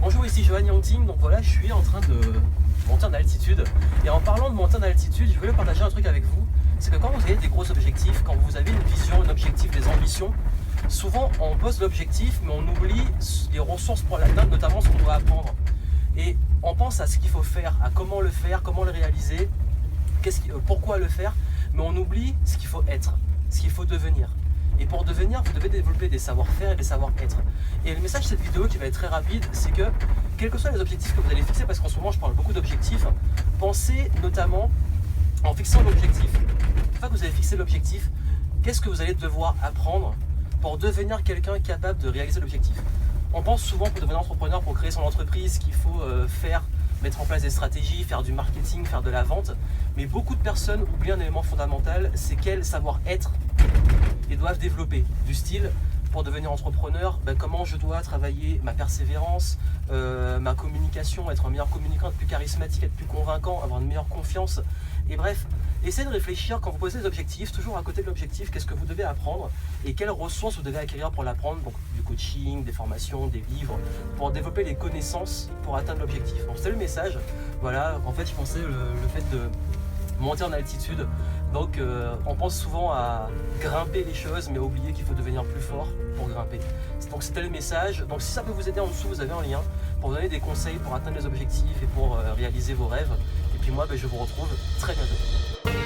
Bonjour, ici Johan Yangting. Donc voilà, je suis en train de monter en altitude. Et en parlant de monter en altitude, je voulais partager un truc avec vous. C'est que quand vous avez des gros objectifs, quand vous avez une vision, un objectif, des ambitions, souvent on pose l'objectif, mais on oublie les ressources pour l'atteindre, notamment ce qu'on doit apprendre. Et on pense à ce qu'il faut faire, à comment le faire, comment le réaliser, pourquoi le faire, mais on oublie ce qu'il faut être, ce qu'il faut devenir. Et pour devenir, vous devez développer des savoir-faire et des savoir-être. Et le message de cette vidéo qui va être très rapide, c'est que quels que soient les objectifs que vous allez fixer, parce qu'en ce moment je parle beaucoup d'objectifs, pensez notamment en fixant l'objectif. Une fois que vous avez fixé l'objectif, qu'est-ce que vous allez devoir apprendre pour devenir quelqu'un capable de réaliser l'objectif? On pense souvent pour devenir entrepreneur, pour créer son entreprise, qu'il faut mettre en place des stratégies, faire du marketing, faire de la vente. Mais beaucoup de personnes oublient un élément fondamental, c'est quel savoir-être ils doivent développer. Du style, pour devenir entrepreneur, comment je dois travailler ma persévérance, ma communication, être un meilleur communicant, être plus charismatique, être plus convaincant, avoir une meilleure confiance. Et bref, essayez de réfléchir quand vous posez des objectifs, toujours à côté de l'objectif, qu'est-ce que vous devez apprendre et quelles ressources vous devez acquérir pour l'apprendre. Donc du coaching, des formations, des livres, pour développer les connaissances pour atteindre l'objectif. Donc c'est le message. Voilà, en fait je pensais le fait de monter en altitude. Donc on pense souvent à grimper les choses, mais oublier qu'il faut devenir plus fort pour grimper. Donc c'était le message. Donc si ça peut vous aider, en dessous vous avez un lien pour vous donner des conseils pour atteindre les objectifs et pour réaliser vos rêves. Et puis moi je vous retrouve très bientôt.